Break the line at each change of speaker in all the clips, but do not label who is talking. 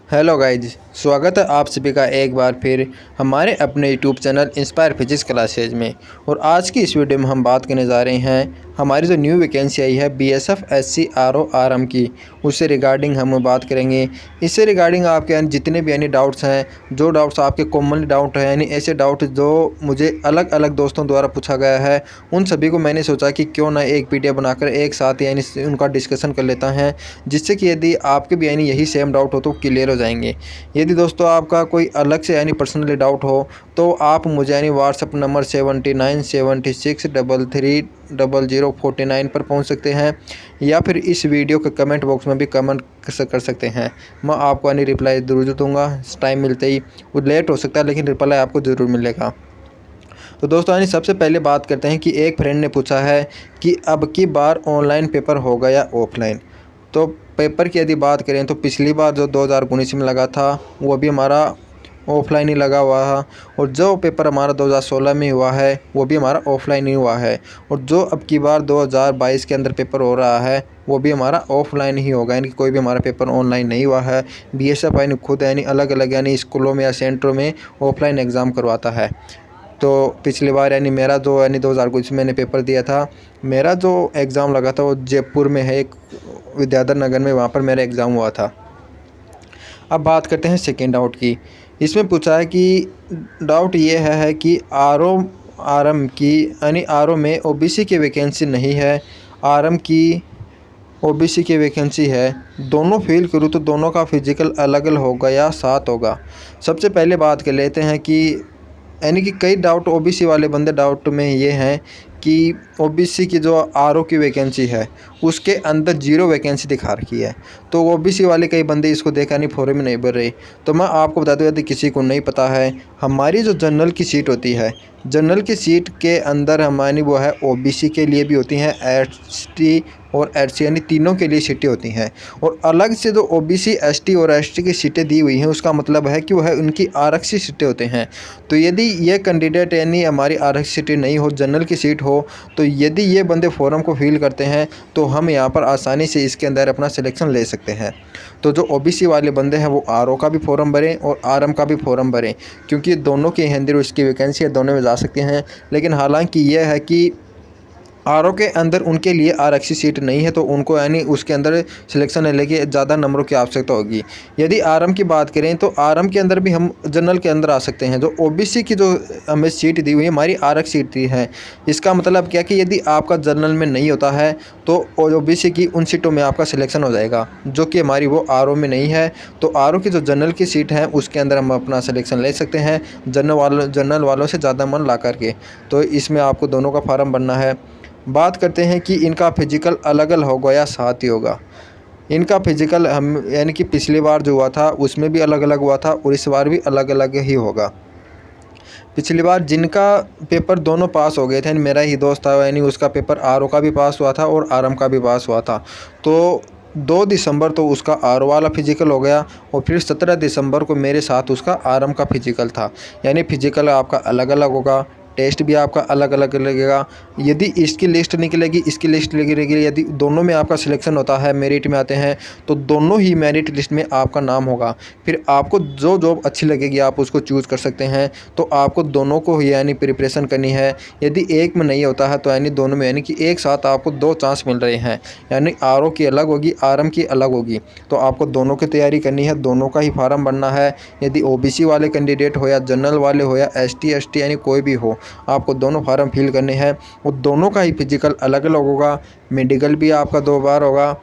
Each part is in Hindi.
हेलो गाइज, स्वागत है आप सभी का एक बार फिर हमारे अपने YouTube channel inspire physics classes में। और आज की इस वीडियो में हम बात करने जा रहे हैं हमारी जो न्यू वैकेंसी आई है बीएसएफ एससी आरओ आरएम की, उससे रिगार्डिंग हम बात करेंगे। इससे रिगार्डिंग आपके यानी जितने भी यानी डाउट्स हैं, जो डाउट्स आपके कॉमनली डाउट हैं, यानी ऐसे डाउट जो मुझे अलग अलग दोस्तों द्वारा पूछा गया है, उन सभी को मैंने सोचा कि क्यों ना एक पीडीएफ बनाकर एक साथ यानी उनका डिस्कशन कर लेता है, जिससे कि यदि आपके भी यानी यही सेम डाउट हो तो क्लियर हो जाएंगे। यदि दोस्तों आपका कोई अलग से यानी पर्सनली डाउट हो तो आप मुझे यानी व्हाट्सअप नंबर 7976330049 पर पहुंच सकते हैं, या फिर इस वीडियो के कमेंट बॉक्स में भी कमेंट कर सकते हैं। मैं आपको यानी रिप्लाई ज़रूर दूंगा टाइम मिलते ही। वो लेट हो सकता है लेकिन रिप्लाई आपको ज़रूर मिलेगा। तो दोस्तों यानी सबसे पहले बात करते हैं कि एक फ्रेंड ने पूछा है कि अब की बार ऑनलाइन पेपर होगा या ऑफलाइन। तो पेपर की यदि बात करें तो पिछली बार जो 2019 में लगा था वो भी हमारा ऑफलाइन ही लगा हुआ है, और जो पेपर हमारा 2016 में हुआ है वो भी हमारा ऑफलाइन ही हुआ है, और जो अब की बार 2022 के अंदर पेपर हो रहा है वो भी हमारा ऑफलाइन ही होगा, यानी कोई भी हमारा पेपर ऑनलाइन नहीं हुआ है। बीएसएफ यानी खुद यानी अलग अलग यानी स्कूलों में या सेंटरों में ऑफलाइन एग्ज़ाम करवाता है। तो पिछली बार यानी मेरा जो यानी 2019 में मैंने पेपर दिया था, मेरा जो एग्ज़ाम लगा था वो जयपुर में है एक विद्याधर नगर में, वहाँ पर मेरा एग्ज़ाम हुआ था। अब बात करते हैं सेकेंड डाउट की। इसमें पूछा है कि डाउट ये है कि आरओ आरएम की यानी आरओ में ओबीसी की वैकेंसी नहीं है, आरएम की ओबीसी की वैकेंसी है, दोनों फेल करूँ तो दोनों का फिजिकल अलग अलग होगा या साथ होगा। सबसे पहले बात कर लेते हैं कि यानी कि कई डाउट ओबीसी वाले बंदे डाउट में ये हैं कि ओबीसी की जो आरओ की वैकेंसी है उसके अंदर 0 वैकेंसी दिखा रखी है, तो ओबीसी वाले कई बंदे इसको देखा नहीं, फॉर्म में नहीं भर रहे। तो मैं आपको बता दूं, यदि किसी को नहीं पता है, हमारी जो जनरल की सीट होती है, जनरल की सीट के अंदर हमारी वो है ओबीसी के लिए भी होती हैं, एसटी और एससी यानी तीनों के लिए सीटें होती हैं। और अलग से जो ओबीसी एसटी और एसटी की सीटें दी हुई हैं उसका मतलब है कि वह उनकी आरक्षित सीटें होते हैं। तो यदि ये कैंडिडेट यानी हमारी आरक्षित सीटें नहीं हो, जनरल की सीट हो, तो यदि ये बंदे फॉर्म को फिल करते हैं तो हम यहाँ पर आसानी से इसके अंदर अपना सिलेक्शन ले सकते हैं। तो जो ओबीसी वाले बंदे हैं वो आरओ का भी फॉर्म भरें और आरएम का भी फॉर्म भरें, क्योंकि दोनों के अंदर उसकी वैकेंसी है, दोनों में जा सकते हैं। लेकिन हालांकि यह है कि आरओ के अंदर उनके लिए आरक्षित सीट नहीं है, तो उनको यानी उसके अंदर सिलेक्शन लेने के ज़्यादा नंबरों की आवश्यकता होगी। यदि आरएम की बात करें तो आरएम के अंदर भी हम जनरल के अंदर आ सकते हैं। जो ओबीसी की जो हमें सीट दी हुई है हमारी आरक्षित सीट दी है, इसका मतलब क्या कि यदि आपका जनरल में नहीं होता है तो ओबीसी की उन सीटों में आपका सिलेक्शन हो जाएगा, जो कि हमारी वो आरओ में नहीं है। तो आरओ की जो जनरल की सीट है उसके अंदर हम अपना सिलेक्शन ले सकते हैं जनरल वालों से ज़्यादा मन ला करके। तो इसमें आपको दोनों का फार्म भरना है। बात करते हैं कि इनका फिजिकल अलग अलग होगा या साथ ही होगा। इनका फिजिकल हम यानी कि पिछली बार जो हुआ था उसमें भी अलग अलग हुआ था और इस बार भी अलग अलग ही होगा। पिछली बार जिनका पेपर दोनों पास हो गए थे, मेरा ही दोस्त था, यानी उसका पेपर आरओ का भी पास हुआ था और आरएम का भी पास हुआ था। तो 2 दिसंबर तो उसका आरओ वाला फिजिकल हो गया, और फिर 17 दिसंबर को मेरे साथ उसका आरएम का फिजिकल था। यानी फिजिकल आपका अलग अलग होगा, टेस्ट भी आपका अलग अलग लगेगा। यदि इसकी लिस्ट निकलेगी, इसकी लिस्ट लगेगी, यदि दोनों में आपका सिलेक्शन होता है, मेरिट में आते हैं, तो दोनों ही मेरिट लिस्ट में आपका नाम होगा। फिर आपको जो जॉब अच्छी लगेगी आप उसको चूज़ कर सकते हैं। तो आपको दोनों को ही यानी प्रिपरेशन करनी है। यदि एक में नहीं होता है तो यानी दोनों में, यानी कि एक साथ आपको 2 चांस मिल रहे हैं, यानी आरओ की अलग होगी, आरएम की अलग होगी। तो आपको दोनों की तैयारी करनी है, दोनों का ही फार्म भरना है। यदि ओबीसी वाले कैंडिडेट हो या जनरल वाले हो या एसटी एसटी यानी कोई भी हो, आपको दोनों फार्म फिल करने हैं। और दोनों का ही फिजिकल अलग अलग होगा। मेडिकल भी आपका 2 बार होगा।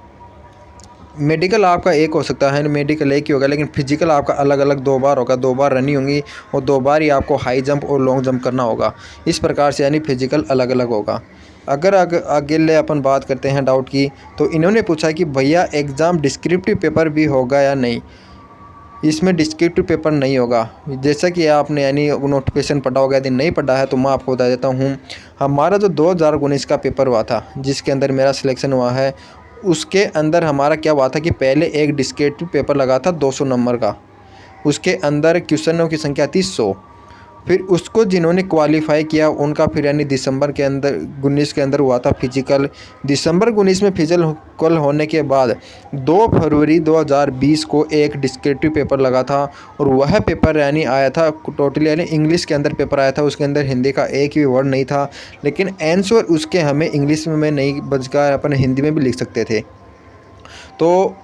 मेडिकल आपका एक हो सकता है, मेडिकल एक ही होगा, लेकिन फिजिकल आपका अलग अलग 2 बार होगा। 2 बार रनिंग होंगी और 2 बार ही आपको हाई जंप और लॉन्ग जंप करना होगा। इस प्रकार से यानी फिजिकल अलग अलग होगा। अगर अगले अपन बात करते हैं डाउट की, तो इन्होंने पूछा कि भैया एग्ज़ाम डिस्क्रिप्टिव पेपर भी होगा या नहीं। इसमें डिस्क्रिप्टिव पेपर नहीं होगा। जैसा कि आपने यानी नोटिफिकेशन पढ़ा होगा, यदि नहीं पढ़ा है तो मैं आपको बता देता हूँ। हमारा जो 2019 का पेपर हुआ था जिसके अंदर मेरा सिलेक्शन हुआ है, उसके अंदर हमारा क्या हुआ था कि पहले एक डिस्क्रिप्टिव पेपर लगा था 200 नंबर का। उसके अंदर क्वेश्चनों की संख्या थी 100। फिर उसको जिन्होंने क्वालिफ़ाई किया उनका फिर यानी दिसंबर के अंदर 19 के अंदर हुआ था फिजिकल। दिसंबर 19 में फिजिकल होने के बाद 2 फरवरी 2020 को एक डिस्क्रिप्टिव पेपर लगा था और वह पेपर यानी आया था टोटली यानी इंग्लिश के अंदर पेपर आया था। उसके अंदर हिंदी का एक भी वर्ड नहीं था, लेकिन आंसर उसके हमें इंग्लिश में नहीं बचकर अपन हिंदी में भी लिख सकते थे। तो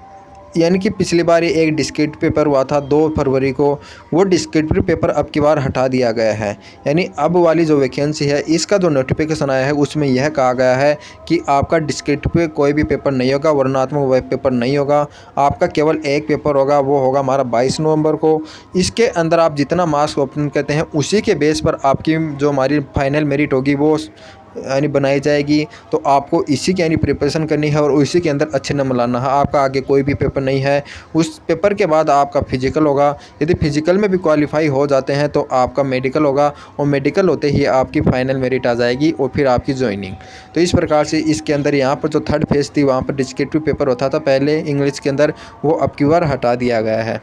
यानी कि पिछली बार ये एक डिस्क्रिप्टिव पेपर हुआ था 2 फरवरी को, वो डिस्क्रिप्टिव पेपर अब की बार हटा दिया गया है। यानी अब वाली जो वैकेंसी है इसका जो नोटिफिकेशन आया है उसमें यह कहा गया है कि आपका डिस्क्रिप्टिव कोई भी पेपर नहीं होगा, वर्णनात्मक पेपर नहीं होगा, आपका केवल एक पेपर होगा, वो होगा हमारा 22 नवंबर को। इसके अंदर आप जितना मार्क्स ओपन करते हैं उसी के बेस पर आपकी जो हमारी फाइनल मेरिट होगी वो यानी बनाई जाएगी। तो आपको इसी की यानी प्रिपरेशन करनी है और इसी के अंदर अच्छे नंबर लाना है। आपका आगे कोई भी पेपर नहीं है। उस पेपर के बाद आपका फिजिकल होगा। यदि फिजिकल में भी क्वालिफाई हो जाते हैं तो आपका मेडिकल होगा और मेडिकल होते ही आपकी फाइनल मेरिट आ जाएगी और फिर आपकी ज्वाइनिंग। तो इस प्रकार से इसके अंदर यहाँ पर जो थर्ड फेज़ थी वहाँ पर डिस्क्रिप्टिव पेपर होता था पहले इंग्लिश के अंदर, वो अब की बार हटा दिया गया है।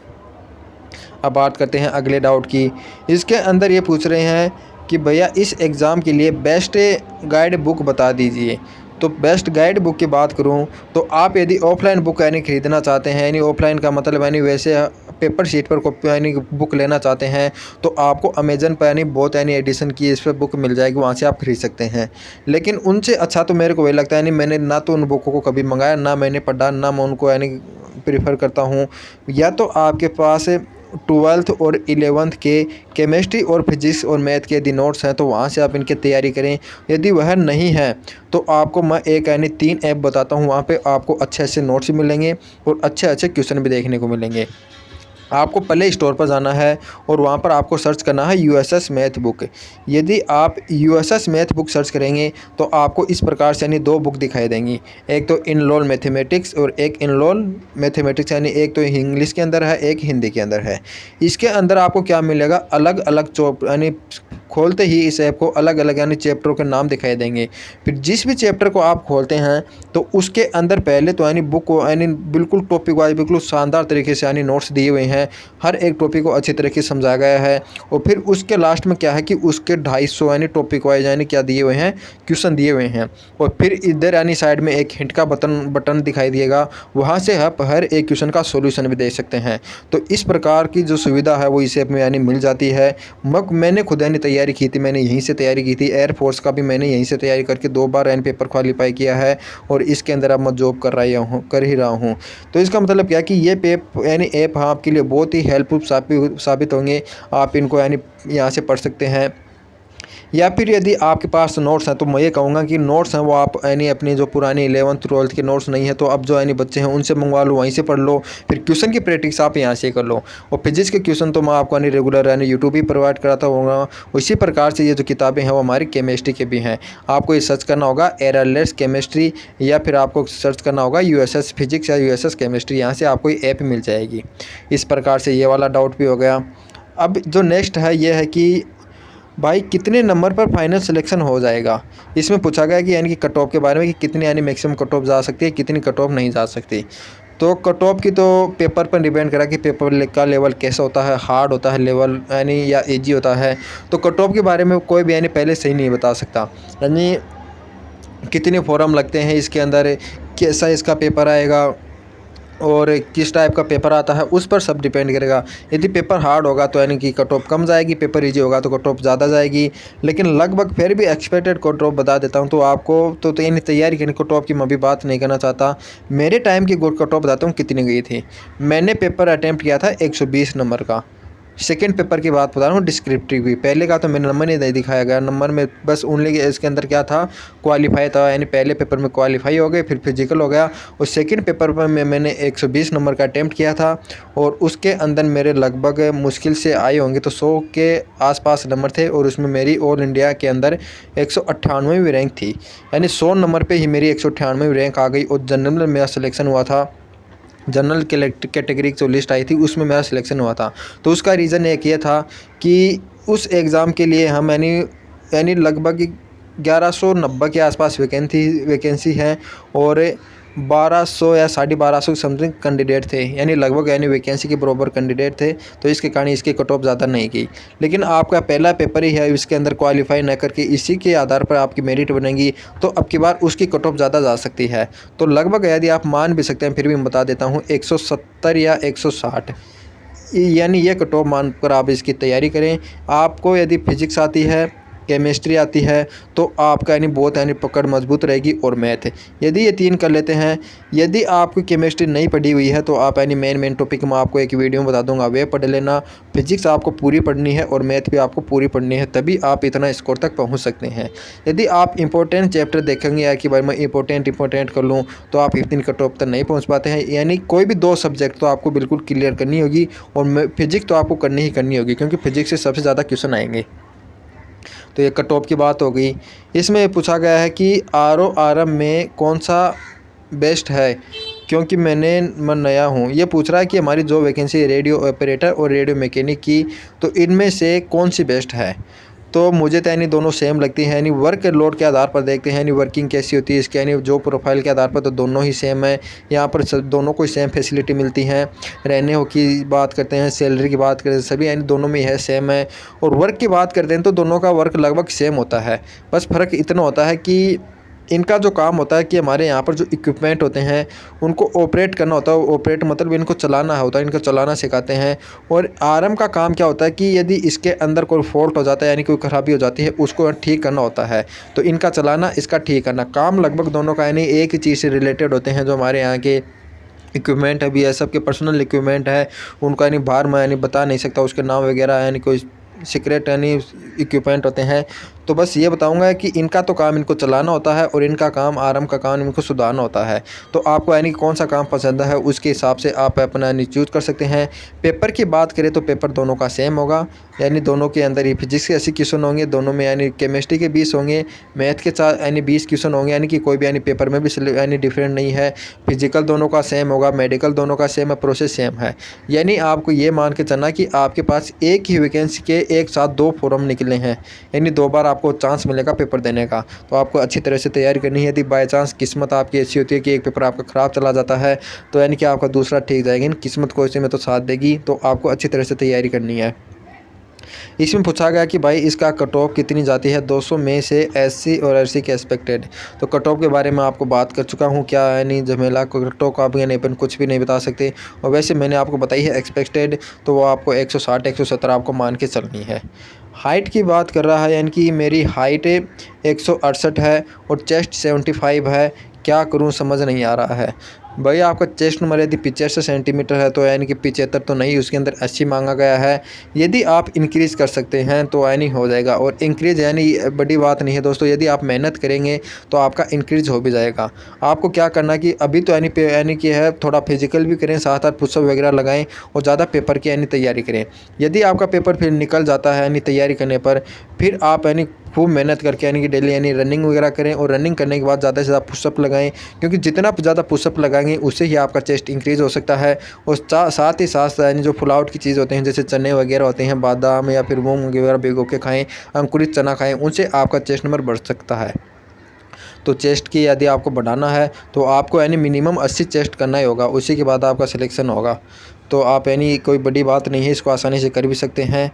अब बात करते हैं अगले डाउट की। इसके अंदर ये पूछ रहे हैं कि भैया इस एग्ज़ाम के लिए बेस्ट गाइड बुक बता दीजिए। तो बेस्ट गाइड बुक की बात करूं तो आप यदि ऑफलाइन बुक यानी ख़रीदना चाहते हैं, यानी ऑफलाइन का मतलब यानी वैसे पेपर शीट पर कॉपी यानी बुक लेना चाहते हैं तो आपको अमेज़न पर यानी बहुत यानी एडिशन की इस पर बुक मिल जाएगी, वहाँ से आप खरीद सकते हैं। लेकिन उनसे अच्छा तो मेरे को वही लगता है, यानी मैंने ना तो उन बुकों को कभी मंगाया, ना मैंने पढ़ा, ना मैं उनको यानी प्रीफर करता हूँ। या तो आपके पास 12th और 11th के केमिस्ट्री और फिजिक्स और मैथ के यदि नोट्स हैं तो वहाँ से आप इनकी तैयारी करें। यदि वह नहीं है तो आपको मैं एक यानी 3 ऐप बताता हूँ, वहाँ पे आपको अच्छे अच्छे नोट्स मिलेंगे और अच्छे अच्छे क्वेश्चन भी देखने को मिलेंगे। आपको प्ले स्टोर पर जाना है और वहाँ पर आपको सर्च करना है यूएसएस मैथ बुक। यदि आप यूएसएस मैथ बुक सर्च करेंगे तो आपको इस प्रकार से यानी 2 बुक दिखाई देंगी। एक तो इनरोल मैथमेटिक्स और एक इनरोल मैथमेटिक्स, यानी एक तो इंग्लिश के अंदर है, एक हिंदी के अंदर है। इसके अंदर आपको क्या मिलेगा, अलग अलग यानी खोलते ही इस ऐप को अलग अलग यानी चैप्टरों के नाम दिखाई देंगे। फिर जिस भी चैप्टर को आप खोलते हैं तो उसके अंदर पहले तो यानी बुक को यानी बिल्कुल टॉपिक वाइज बिल्कुल शानदार तरीके से यानी नोट्स दिए हुए हैं। हर एक टॉपिक को अच्छी तरीके से समझाया गया है। और फिर उसके लास्ट में क्या है कि उसके 250 यानी टॉपिक वाइज यानी क्या दिए हुए हैं, क्वेश्चन दिए हुए हैं। और फिर इधर यानी साइड में एक हिंट का बटन दिखाई दिएगा, वहाँ से आप हर एक क्वेश्चन का सोल्यूशन भी दे सकते हैं। तो इस प्रकार की जो सुविधा है वो इस ऐप में यानी मिल जाती है। मैंने खुद यानी तैयारी की थी, मैंने यहीं से तैयारी की थी। एयरफोर्स का भी मैंने यहीं से तैयारी करके 2 बार यानी पेपर क्वालिफाई किया है और इसके अंदर अब मैं जॉब कर ही रहा हूँ। तो इसका मतलब क्या कि ये यानी ऐप हाँ आपके लिए बहुत ही हेल्पफुल साबित होंगे। आप इनको यानी यहाँ से पढ़ सकते हैं। या फिर यदि आपके पास नोट्स हैं तो मैं ये कहूँगा कि नोट्स हैं वो आप यानी अपनी जो पुरानी 11th 12th के नोट्स नहीं है तो अब जो यानी बच्चे हैं उनसे मंगवा लो, वहीं से पढ़ लो। फिर क्वेश्चन की प्रैक्टिस आप यहाँ से कर लो। और फिजिक्स के क्वेश्चन तो मैं आपको यानी रेगुलर यानी यूट्यूब ही प्रोवाइड कराता होगा। उसी प्रकार से ये जो किताबें हैं वो हमारी केमिस्ट्री के भी हैं। आपको ये सर्च करना होगा एररलेस केमिस्ट्री या फिर आपको सर्च करना होगा यूएसएस फिजिक्स या यूएसएस केमिस्ट्री, यहाँ से आपको ये ऐप मिल जाएगी। इस प्रकार से ये वाला डाउट भी हो गया। अब जो नेक्स्ट है ये है कि भाई कितने नंबर पर फाइनल सिलेक्शन हो जाएगा। इसमें पूछा गया कि यानी कि कट ऑफ के बारे में कि कितनी यानी मैक्सिमम कट ऑफ जा सकती है, कितनी कट ऑफ नहीं जा सकती। तो कट ऑफ की तो पेपर पर डिपेंड करा कि पेपर का लेवल कैसा होता है, हार्ड होता है लेवल यानी या इजी होता है। तो कट ऑफ के बारे में कोई भी यानी पहले सही नहीं बता सकता। यानी कितने फॉर्म लगते हैं इसके अंदर, कैसा इसका पेपर आएगा और किस टाइप का पेपर आता है, उस पर सब डिपेंड करेगा। यदि पेपर हार्ड होगा तो यानी कि कट ऑफ कम जाएगी, पेपर इजी होगा तो कट ऑफ ज़्यादा जाएगी। लेकिन लगभग फिर भी एक्सपेक्टेड कट ऑफ बता देता हूँ। तो आपको तो यानी तैयारी करनी, कट ऑफ की मैं भी बात नहीं करना चाहता। मेरे टाइम की कट ऑफ बताता हूँ कितनी गई थी। मैंने पेपर अटैम्प्ट किया था 120 नंबर का। सेकेंड पेपर की बात बता रहा हूँ डिस्क्रिप्टिव की। पहले का तो मेरा नंबर नहीं दिखाया गया, नंबर में बस ओनली इसके अंदर क्या था, क्वालिफाई था। यानी पहले पेपर में क्वालिफाई हो गए, फिर फिजिकल हो गया। और सेकंड पेपर पर मैंने 120 नंबर का अटैम्प्ट किया था और उसके अंदर मेरे लगभग मुश्किल से आए होंगे तो 100 के आसपास नंबर थे। और उसमें मेरी ऑल इंडिया के अंदर 198वीं रैंक थी। यानी 100 नंबर पर ही मेरी 198वीं रैंक आ गई। और जनरल में मेरा सिलेक्शन हुआ था, जनरल कैटेगरी की जो लिस्ट आई थी उसमें मेरा सिलेक्शन हुआ था। तो उसका रीज़न एक ये था कि उस एग्ज़ाम के लिए हम यानी लगभग 1190 के आसपास वैकेंसी है। और 1200 या 1250 समथिंग कैंडिडेट थे, यानी लगभग यानी वैकेंसी के बराबर कैंडिडेट थे, तो इसके कारण इसकी कट ऑफ ज़्यादा नहीं की। लेकिन आपका पहला पेपर ही है, इसके अंदर क्वालिफाई न करके इसी के आधार पर आपकी मेरिट बनेगी, तो अब की बार उसकी कट ऑफ ज़्यादा जा सकती है। तो लगभग यदि आप मान भी सकते हैं, फिर भी मैं बता देता हूँ 170 या 160, यानी ये कट ऑफ मानकर आप इसकी तैयारी करें। आपको यदि फिजिक्स आती है, केमिस्ट्री आती है, तो आपका यानी बहुत यानी पकड़ मजबूत रहेगी। और मैथ, यदि ये 3 कर लेते हैं, यदि आपकी केमिस्ट्री नहीं पढ़ी हुई है तो आप यानी मेन टॉपिक मैं आपको एक वीडियो में बता दूंगा, वे पढ़ लेना। फिजिक्स आपको पूरी पढ़नी है और मैथ भी आपको पूरी पढ़नी है, तभी आप इतना स्कोर तक पहुंच सकते हैं। यदि आप इंपॉर्टेंट चैप्टर देखेंगे या कि भाई मैं इंपॉर्टेंट कर लूँ, तो आप इतनी कट ऑफ तक नहीं पहुँच पाते हैं। यानी कोई भी 2 सब्जेक्ट तो आपको बिल्कुल क्लियर करनी होगी, और फिजिक्स तो आपको करनी ही करनी होगी, क्योंकि फिजिक्स से सबसे ज़्यादा क्वेश्चन आएंगे। तो ये कट ऑफ की बात हो गई। इसमें पूछा गया है कि RO-RM में कौन सा बेस्ट है, क्योंकि मैं नया हूँ। ये पूछ रहा है कि हमारी जो वैकेंसी रेडियो ऑपरेटर और रेडियो मैकेनिक की, तो इनमें से कौन सी बेस्ट है। तो मुझे तो यानी दोनों सेम लगती हैं, यानी वर्क लोड के आधार पर देखते हैं, यानी वर्किंग कैसी होती है इसके, यानी जो प्रोफाइल के आधार पर, तो दोनों ही सेम है। यहाँ पर दोनों को सेम फैसिलिटी मिलती हैं। रहने की बात करते हैं, सैलरी की बात करते हैं, सभी यानी दोनों में यह सेम है। और वर्क की बात करते हैं तो दोनों का वर्क लगभग सेम होता है, बस फ़र्क इतना होता है कि इनका जो काम होता है कि हमारे यहाँ पर जो इक्विपमेंट होते हैं उनको ऑपरेट करना होता है। ऑपरेट मतलब इनको चलाना होता है, इनको चलाना सिखाते हैं। और RM का काम क्या होता है कि यदि इसके अंदर कोई फॉल्ट हो जाता है, यानी कोई ख़राबी हो जाती है, उसको ठीक करना होता है। तो इनका चलाना, इसका ठीक करना, काम लगभग दोनों का यानी एक ही चीज़ से रिलेटेड होते हैं। जो हमारे यहाँ के इक्विपमेंट है भी है, सबके पर्सनल इक्विपमेंट है, उनका यानी बाहर मैं यानी बता नहीं सकता उसके नाम वगैरह, यानी कोई सीक्रेट यानी इक्विपमेंट होते हैं। तो बस ये बताऊंगा कि इनका तो काम इनको चलाना होता है, और इनका काम RM का काम इनको सुधारना होता है। तो आपको यानी कौन सा काम पसंद है उसके हिसाब से आप अपना यानी चूज़ कर सकते हैं। पेपर की बात करें तो पेपर दोनों का सेम होगा, यानी दोनों के अंदर ही फिजिक्स के 80 क्वेश्चन होंगे, दोनों में यानी केमिस्ट्री के 20 होंगे, मैथ के यानी 20 क्वेश्चन होंगे, यानी कि कोई भी यानी पेपर में भी यानी डिफरेंट नहीं है। फिजिकल दोनों का सेम होगा, मेडिकल दोनों का सेम है, प्रोसेस सेम है। यानी आपको ये मान के चलना कि आपके पास एक ही वैकेंसी के एक साथ 2 फॉर्म निकले हैं, यानी 2 बार आपको चांस मिलेगा पेपर देने का। तो आपको अच्छी तरह से तैयारी करनी है। यदि बाय चांस किस्मत आपकी ऐसी होती है कि एक पेपर आपका ख़राब चला जाता है, तो यानी कि आपका दूसरा ठीक जाएगा, किस्मत को इसी में तो साथ देगी। तो आपको अच्छी तरह से तैयारी करनी है। इसमें पूछा गया कि भाई इसका कट ऑफ कितनी जाती है 200 में से SC और SC के एक्सपेक्टेड। तो कट ऑफ के बारे में आपको बात कर चुका हूँ, क्या यानी झमेला कट ऑफ आप यानी अपन कुछ भी नहीं बता सकते। और वैसे मैंने आपको बताई है एक्सपेक्टेड, तो वो आपको 160 170 आपको मान के चलनी है। हाइट की बात कर रहा है, यानी कि मेरी हाइट 168 है और चेस्ट 75 है, क्या करूं समझ नहीं आ रहा है। भाई आपका चेस्ट नंबर यदि 85 सेंटीमीटर है, तो यानी कि 75 तो नहीं, उसके अंदर 80 मांगा गया है। यदि आप इंक्रीज़ कर सकते हैं तो यानी हो जाएगा, और इंक्रीज़ यानी बड़ी बात नहीं है दोस्तों। यदि आप मेहनत करेंगे तो आपका इंक्रीज़ हो भी जाएगा। आपको क्या करना कि अभी तो यानी कि है थोड़ा फिजिकल भी करें, साथ साथ पुशअप वगैरह लगाएं, और ज़्यादा पेपर की यानी तैयारी करें। यदि आपका पेपर फिर निकल जाता है यानी तैयारी करने पर, फिर आप यानी खूब मेहनत करके यानी कि डेली यानी रनिंग वगैरह करें, और रनिंग करने के बाद ज़्यादा से ज़्यादा पुशअप लगाएं, क्योंकि जितना ज़्यादा पुशअप लगाएंगे उससे ही आपका चेस्ट इंक्रीज़ हो सकता है। और साथ ही साथ यानी जो फुल आउट की चीज़ होते हैं, जैसे चने वगैरह होते हैं, बादाम या फिर मूंग वगैरह भिगो के खाएं, अंकुरित चना खाएं, उनसे आपका चेस्ट नंबर बढ़ सकता है। तो चेस्ट की यदि आपको बढ़ाना है तो आपको यानी मिनिमम 80 चेस्ट करना ही होगा, उसी के बाद आपका सिलेक्शन होगा। तो आप यानी कोई बड़ी बात नहीं है, इसको आसानी से कर भी सकते हैं।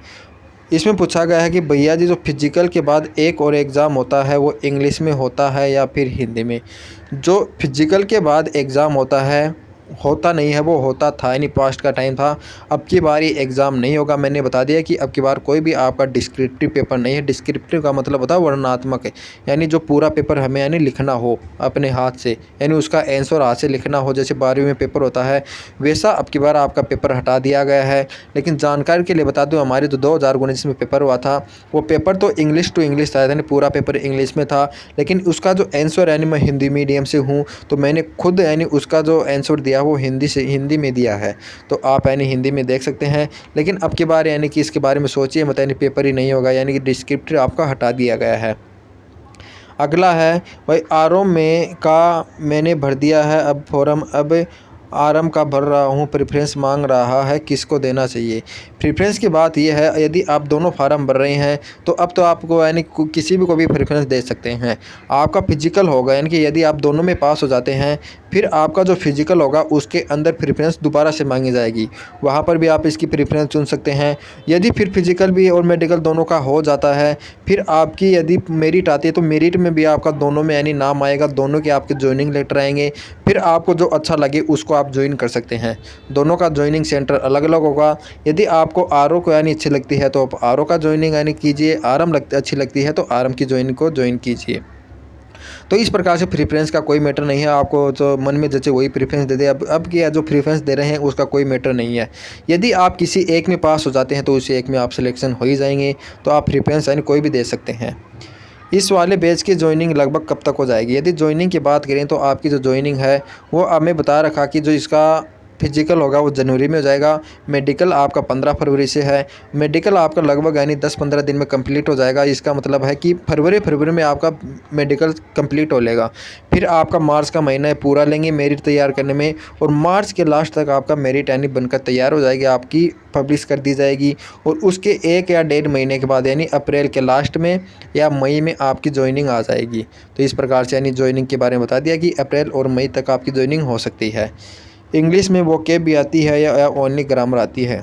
इसमें पूछा गया है कि भैया जी जो फिजिकल के बाद एक और एग्ज़ाम होता है वो इंग्लिश में होता है या फिर हिंदी में। जो फिजिकल के बाद एग्ज़ाम होता नहीं है, वो होता था, यानी पास्ट का टाइम था। अब की बार ये एग्ज़ाम नहीं होगा। मैंने बता दिया कि अब की बार कोई भी आपका डिस्क्रिप्टिव पेपर नहीं है। डिस्क्रिप्टिव का मतलब होता है वर्णनात्मक है, यानी जो पूरा पेपर हमें यानी लिखना हो अपने हाथ से, यानी उसका आंसर हाथ से लिखना हो, जैसे 12वीं में पेपर होता है वैसा अब की बार आपका पेपर हटा दिया गया है। लेकिन जानकारी के लिए बता दूँ, हमारे जो 2019 में पेपर हुआ था, वो पेपर तो इंग्लिश टू इंग्लिश था, यानी पूरा पेपर इंग्लिश में था, लेकिन उसका जो आंसर यानी मैं हिंदी मीडियम से हूँ, तो मैंने खुद यानी उसका जो आंसर दिया वो हिंदी में दिया है। तो आप यानी हिंदी में देख सकते हैं। लेकिन अब की बार यानी कि इसके बारे में सोचिए मत, यानी पेपर ही नहीं होगा, यानी कि डिस्क्रिप्टिव आपका हटा दिया गया है। अगला है भाई RO में का मैंने भर दिया है अब फॉर्म, अब RM का भर रहा हूँ, प्रेफरेंस मांग रहा है, किसको देना चाहिए। प्रेफरेंस की बात यह है, यदि आप दोनों फार्म भर रहे हैं तो अब तो आपको यानी किसी भी को भी प्रेफरेंस दे सकते हैं। आपका फिजिकल होगा, यानी कि यदि आप दोनों में पास हो जाते हैं, फिर आपका जो फिजिकल होगा उसके अंदर प्रेफरेंस दोबारा से मांगी जाएगी, वहाँ पर भी आप इसकी प्रेफरेंस चुन सकते हैं। यदि फिर फिजिकल भी और मेडिकल दोनों का हो जाता है, फिर आपकी यदि मेरिट आती है तो मेरिट में भी आपका दोनों में यानी नाम आएगा, दोनों के आपके ज्वाइनिंग लेटर आएंगे। फिर आपको जो अच्छा लगे उसको आप ज्वाइन कर सकते हैं। दोनों का ज्वाइनिंग सेंटर अलग अलग होगा। यदि आपको आर को यानी अच्छी लगती है तो आप आर का ज्वाइनिंग यानी कीजिए, अच्छी लगती है तो आर की ज्वाइनिंग को ज्वाइन कीजिए। तो इस प्रकार से प्रेफरेंस का कोई मैटर नहीं है, आपको जो मन में जचे वही प्रेफरेंस दे दे। अब क्या जो प्रेफरेंस दे रहे हैं उसका कोई मैटर नहीं है। यदि आप किसी एक में पास हो जाते हैं तो उसी एक में आप सिलेक्शन हो ही जाएंगे, तो आप प्रेफरेंस यानी कोई भी दे सकते हैं। इस वाले बैच की ज्वाइनिंग लगभग कब तक हो जाएगी? यदि ज्वाइनिंग की बात करें तो आपकी जो ज्वाइनिंग है वो हमें बता रखा कि जो इसका फिजिकल होगा वो जनवरी में हो जाएगा। मेडिकल आपका 15 फरवरी से है। मेडिकल आपका लगभग यानी 10-15 दिन में कंप्लीट हो जाएगा। इसका मतलब है कि फरवरी में आपका मेडिकल कंप्लीट हो लेगा। फिर आपका मार्च का महीना है पूरा लेंगे मेरिट तैयार करने में, और मार्च के लास्ट तक आपका मेरिट यानी बनकर तैयार हो जाएगी, आपकी पब्लिश कर दी जाएगी। और उसके 1 या 1.5 महीने के बाद यानी अप्रैल के लास्ट में या मई में आपकी ज्वाइनिंग आ जाएगी। तो इस प्रकार से यानी ज्वाइनिंग के बारे में बता दिया कि अप्रैल और मई तक आपकी ज्वाइनिंग हो सकती है। इंग्लिश में वोकैब भी आती है या ओनली ग्रामर आती है?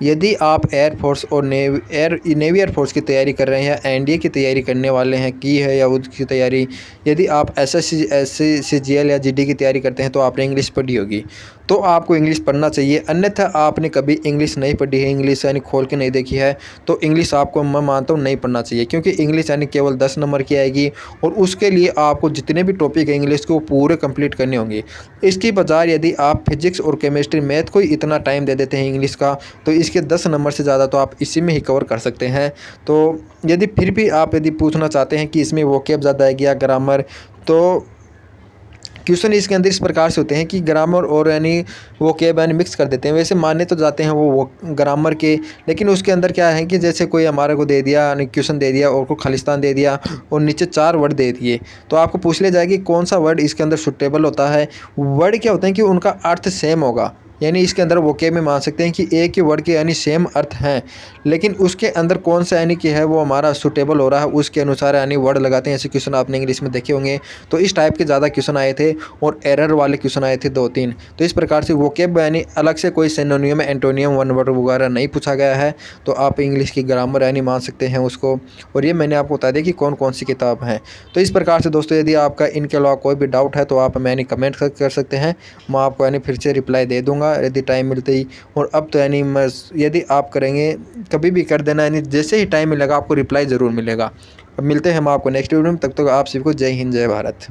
यदि आप एयरफोर्स और नेवी एयरफोर्स की तैयारी कर रहे हैं या एनडीए की तैयारी करने वाले हैं, की है या उसकी तैयारी, यदि आप एसएससी सीजीएल या जीडी की तैयारी करते हैं तो आपने इंग्लिश पढ़ी होगी, तो आपको इंग्लिश पढ़ना चाहिए। अन्यथा आपने कभी इंग्लिश नहीं पढ़ी है, इंग्लिश यानी खोल के नहीं देखी है, तो इंग्लिश आपको मैं मानता हूँ नहीं पढ़ना चाहिए, क्योंकि इंग्लिश यानी केवल 10 नंबर की आएगी और उसके लिए आपको जितने भी टॉपिक है इंग्लिश के वो पूरे कंप्लीट करने होंगे। इसकी बजाय यदि आप फिजिक्स और केमिस्ट्री मैथ को ही इतना टाइम दे देते हैं इंग्लिश का, तो इसके 10 नंबर से ज़्यादा तो आप इसी में ही कवर कर सकते हैं। तो यदि फिर भी आप यदि पूछना चाहते हैं कि इसमें वोकैब ज़्यादा आएगी या ग्रामर, तो क्वेश्चन इसके अंदर इस प्रकार से होते हैं कि ग्रामर और यानी वोकैब यानी मिक्स कर देते हैं। वैसे माने तो जाते हैं वो ग्रामर के, लेकिन उसके अंदर क्या है कि जैसे कोई हमारे को दे दिया यानी क्वेश्चन दे दिया और को खालिस्तान दे दिया और नीचे 4 वर्ड दे दिए, तो आपको पूछ लिया जाएगा कि कौन सा वर्ड इसके अंदर सुटेबल होता है। वर्ड क्या होते हैं कि उनका अर्थ सेम होगा, यानी इसके अंदर वोकैब में मान सकते हैं कि एक ही वर्ड के यानी सेम अर्थ हैं, लेकिन उसके अंदर कौन सा यानी कि है वो हमारा सूटेबल हो रहा है उसके अनुसार यानी वर्ड लगाते हैं। ऐसे क्वेश्चन आपने इंग्लिश में देखे होंगे। तो इस टाइप के ज़्यादा क्वेश्चन आए थे और एरर वाले क्वेश्चन आए थे 2-3। तो इस प्रकार से वोकैब यानी अलग से कोई सिनोनियम एंटोनियम वन वर्ड वगैरह नहीं पूछा गया है, तो आप इंग्लिश की ग्रामर यानी मान सकते हैं उसको। और ये मैंने आपको बता दिया कि कौन कौन सी किताब हैं। तो इस प्रकार से दोस्तों यदि आपका इनके अलावा कोई भी डाउट है तो आप हमें कमेंट कर सकते हैं, मैं आपको यानी फिर से रिप्लाई दे दूँगा यदि टाइम मिलते ही। और अब तो यानी यदि आप करेंगे कभी भी कर देना, यानी जैसे ही टाइम मिलेगा आपको रिप्लाई ज़रूर मिलेगा। अब मिलते हैं हम आपको नेक्स्ट वीडियो में, तब तक आप सभी को जय हिंद जय भारत।